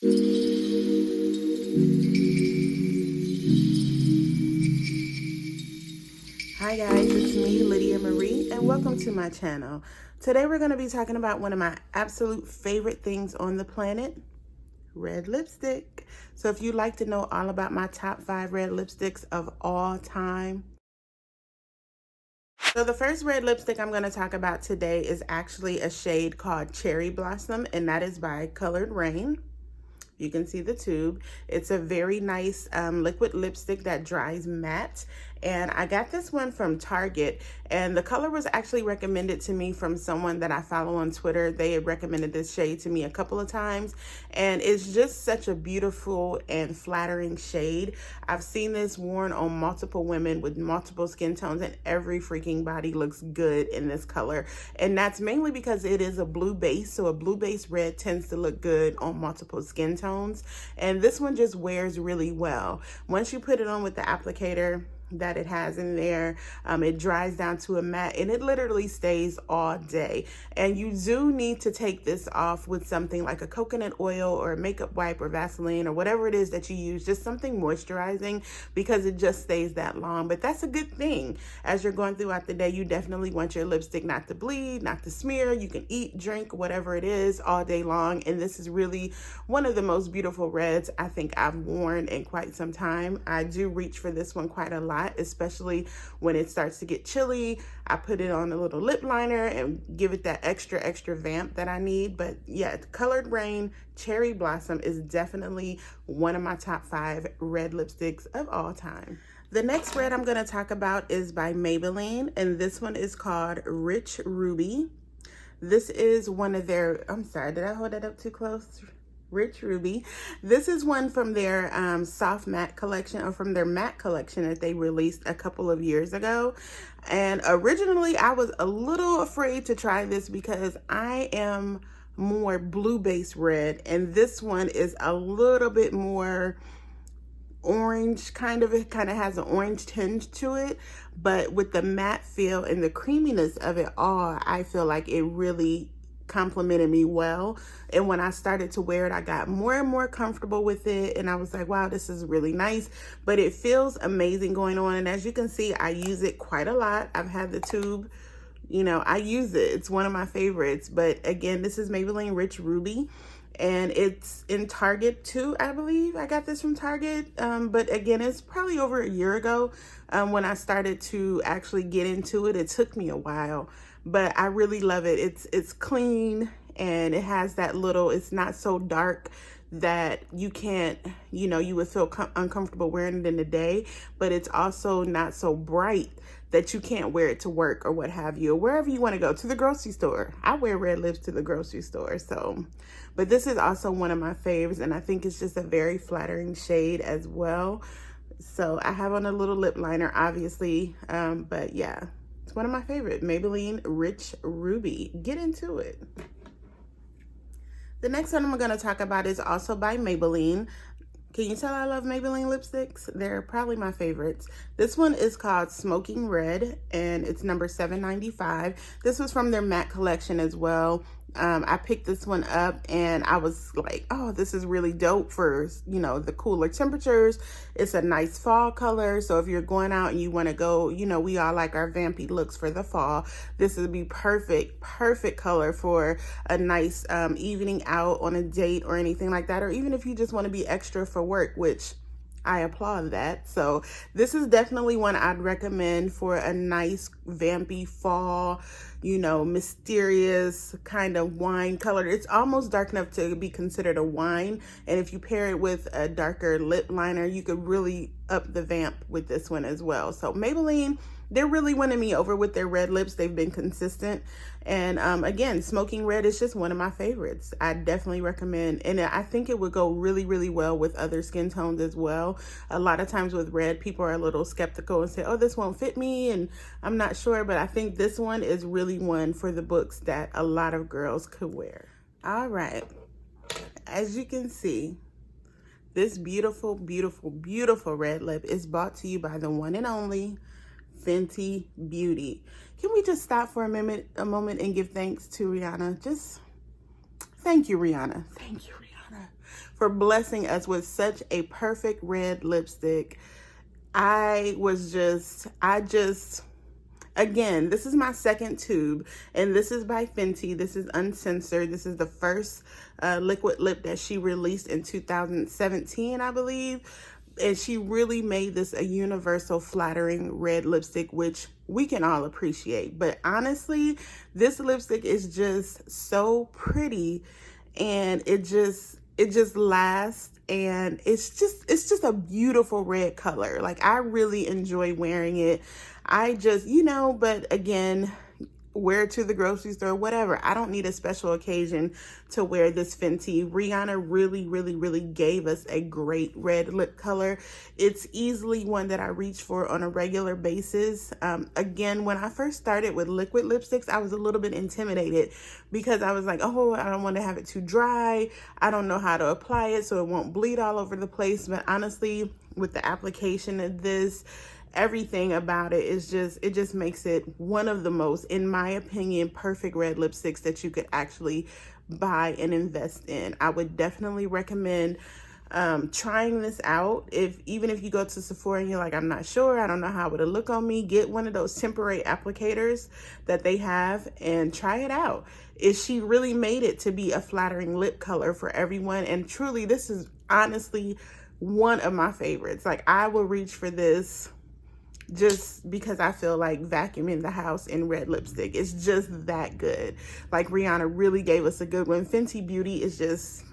Hi guys, it's me, Lydia Marie, and welcome to my channel. Today we're going to be talking about one of my absolute favorite things on the planet, red lipstick. So if you'd like to know all about my top 5 red lipsticks of all time. So the first red lipstick I'm going to talk about today is actually a shade called Cherry Blossom, and that is by Colored Rain. You can see the tube. It's a very nice liquid lipstick that dries matte. And I got this one from Target, and the color was actually recommended to me from someone that I follow on Twitter. They had recommended this shade to me a couple of times, and it's just such a beautiful and flattering shade. I've seen this worn on multiple women with multiple skin tones, and every freaking body looks good in this color. And that's mainly because it is a blue base, so a blue base red tends to look good on multiple skin tones. And this one just wears really well. Once you put it on with the applicator that it has in there, it dries down to a matte, and it literally stays all day. And you do need to take this off with something like a coconut oil or a makeup wipe or Vaseline or whatever it is that you use, just something moisturizing, because it just stays that long. But that's a good thing. As you're going throughout the day, you definitely want your lipstick not to bleed, not to smear. You can eat, drink, whatever it is all day long. And this is really one of the most beautiful reds I think I've worn in quite some time. I do reach for this one quite a lot, especially when it starts to get chilly. I put it on a little lip liner and give it that extra vamp that I need. But yeah, Colored Rain Cherry Blossom is definitely one of my top 5 red lipsticks of all time. The next red I'm going to talk about is by Maybelline, and this one is called Rich Ruby. This is one of their, I'm sorry, did I hold that up too close? Rich Ruby. This is one from their soft matte collection, or from their matte collection that they released a couple of years ago. And originally I was a little afraid to try this because I am more blue base red, and this one is a little bit more orange, it kind of has an orange tinge to it, but with the matte feel and the creaminess of it all, I feel like it really complimented me well. And when I started to wear it, I got more and more comfortable with it, and I was like, wow, this is really nice. But it feels amazing going on, and as you can see, I use it quite a lot. I've had the tube, you know, I use it. It's one of my favorites. But again, this is Maybelline Rich Ruby, and it's in Target too, I believe. I got this from Target, but again, it's probably over a year ago when I started to actually get into it. It took me a while, but I really love it. It's clean, and it has that little, it's not so dark that you can't, you know, you would feel uncomfortable wearing it in the day, but it's also not so bright that you can't wear it to work or what have you, or wherever you want to go, to the grocery store. I wear red lips to the grocery store, so. But this is also one of my faves, and I think it's just a very flattering shade as well. So I have on a little lip liner, obviously, but yeah, it's one of my favorite, Maybelline Rich Ruby. Get into it. The next one I'm going to talk about is also by Maybelline. Can you tell I love Maybelline lipsticks? They're probably my favorites. This one is called Smoking Red, and it's number 795. This was from their matte collection as well. I picked this one up, and I was like, oh, this is really dope for, you know, the cooler temperatures. It's a nice fall color, so if you're going out and you want to go, you know, we all like our vampy looks for the fall. This would be perfect color for a nice evening out on a date or anything like that, or even if you just want to be extra for work, which I applaud that. So this is definitely one I'd recommend for a nice vampy fall, you know, mysterious kind of wine color. It's almost dark enough to be considered a wine, and if you pair it with a darker lip liner, you could really up the vamp with this one as well. So Maybelline, they're really winning me over with their red lips. They've been consistent. And again, Smoking Red is just one of my favorites. I definitely recommend, and I think it would go really well with other skin tones as well. A lot of times with red, people are a little skeptical and say, oh, this won't fit me, and I'm not sure, but I think this one is really one for the books that a lot of girls could wear. All right, as you can see, this beautiful red lip is brought to you by the one and only Fenty Beauty. Can we just stop for a moment and give thanks to Rihanna? Just thank you, Rihanna. Thank you, Rihanna. for blessing us with such a perfect red lipstick. Again, this is my second tube, and this is by Fenty. This is Uncensored. This is the first liquid lip that she released in 2017, I believe. And she really made this a universal flattering red lipstick, which we can all appreciate. But honestly, this lipstick is just so pretty, and it just lasts, and it's just a beautiful red color. Like, I really enjoy wearing it. But again, wear it to the grocery store, whatever. I don't need a special occasion to wear this Fenty. Rihanna really gave us a great red lip color. It's easily one that I reach for on a regular basis. Again, when I first started with liquid lipsticks, I was a little bit intimidated because I was like, oh, I don't want to have it too dry. I don't know how to apply it so it won't bleed all over the place. But honestly, with the application of this, everything about it just makes it one of the most, in my opinion, perfect red lipsticks that you could actually buy and invest in. I would definitely recommend trying this out. Even if you go to Sephora and you're like, I'm not sure, I don't know how it'll look on me, get one of those temporary applicators that they have and try it out. She really made it to be a flattering lip color for everyone, and truly, this is honestly one of my favorites. Like, I will reach for this just because I feel like vacuuming the house in red lipstick. It's just that good. Like, Rihanna really gave us a good one. Fenty Beauty is just,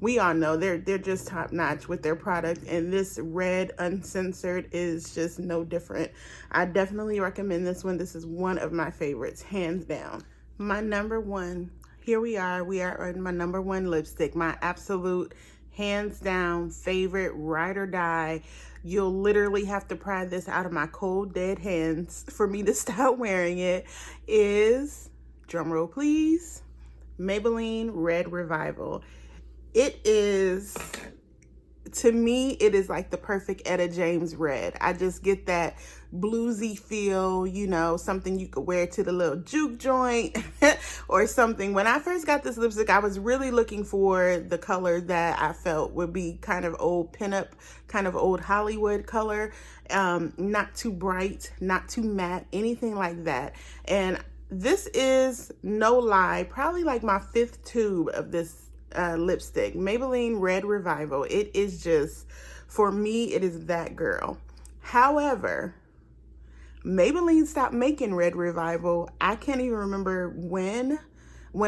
we all know they're just top notch with their product, and this red Uncensored is just no different. I definitely recommend this one. This is one of my favorites, hands down. My number one, here we are on my number one lipstick, my absolute hands down favorite, ride or die. You'll literally have to pry this out of my cold dead hands for me to stop wearing it, is, drumroll please, Maybelline Red Revival. It is, to me, it is like the perfect Etta James red. I just get that bluesy feel, something you could wear to the little juke joint or something. When I first got this lipstick, I was really looking for the color that I felt would be kind of old pinup, kind of old Hollywood color. Not too bright, not too matte, anything like that. And this is, no lie, probably like my fifth tube of this lipstick, Maybelline Red Revival. It is just, for me, it is that girl. However, Maybelline stopped making Red Revival. I can't even remember when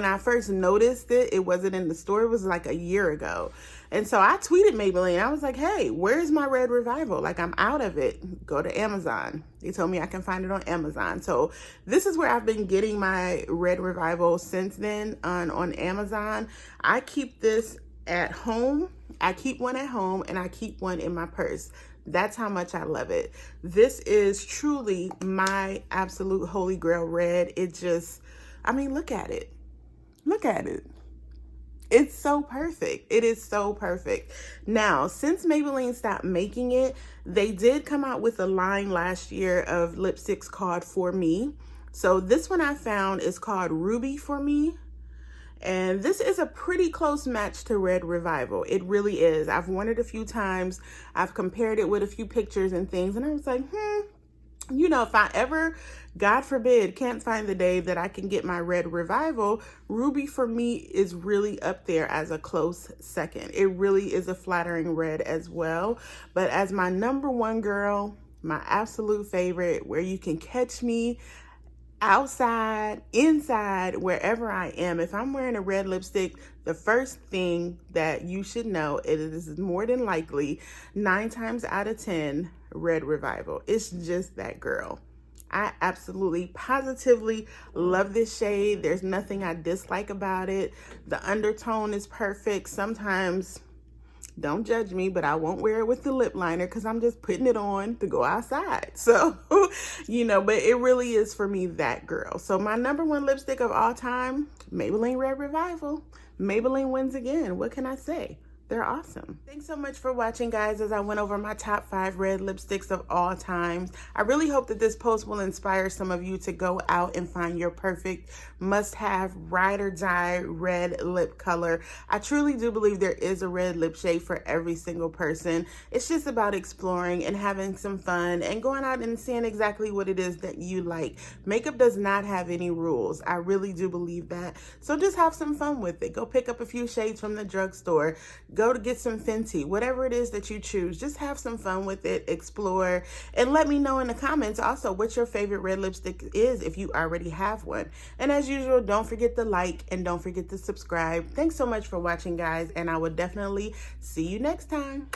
I first noticed it. It wasn't in the store. It was like a year ago. And so I tweeted Maybelline. I was like, hey, where's my Red Revival? Like, I'm out of it. Go to Amazon. They told me I can find it on Amazon. So this is where I've been getting my Red Revival since then, on Amazon. I keep this at home. I keep one at home, and I keep one in my purse. That's how much I love it. This is truly my absolute holy grail red. It just, I mean, look at it. Look at it. It's so perfect. It is so perfect. Now, since Maybelline stopped making it, they did come out with a line last year of lipsticks called For Me. So this one I found is called Ruby For Me. And this is a pretty close match to Red Revival. It really is. I've worn it a few times. I've compared it with a few pictures and things. And I was like, if I ever, God forbid, can't find the day that I can get my Red Revival, Ruby For Me is really up there as a close second. It really is a flattering red as well. But as my number one girl, my absolute favorite, where you can catch me outside, inside, wherever I am, if I'm wearing a red lipstick, the first thing that you should know is more than likely 9 times out of 10 Red Revival. It's just that girl. I absolutely positively love this shade. There's nothing I dislike about it. The undertone is perfect. Sometimes, don't judge me, but I won't wear it with the lip liner because I'm just putting it on to go outside. So, but it really is, for me, that girl. So my number one lipstick of all time, Maybelline Red Revival. Maybelline wins again. What can I say? they're awesome. Thanks so much for watching, guys, as I went over my top 5 red lipsticks of all times. I really hope that this post will inspire some of you to go out and find your perfect must-have ride or die red lip color. I truly do believe there is a red lip shade for every single person. It's just about exploring and having some fun and going out and seeing exactly what it is that you like. Makeup does not have any rules. I really do believe that. So just have some fun with it. Go pick up a few shades from the drugstore. Go to get some Fenty, whatever it is that you choose. Just have some fun with it, explore, and let me know in the comments also what your favorite red lipstick is if you already have one. And as usual, don't forget to like and don't forget to subscribe. Thanks so much for watching, guys, and I will definitely see you next time.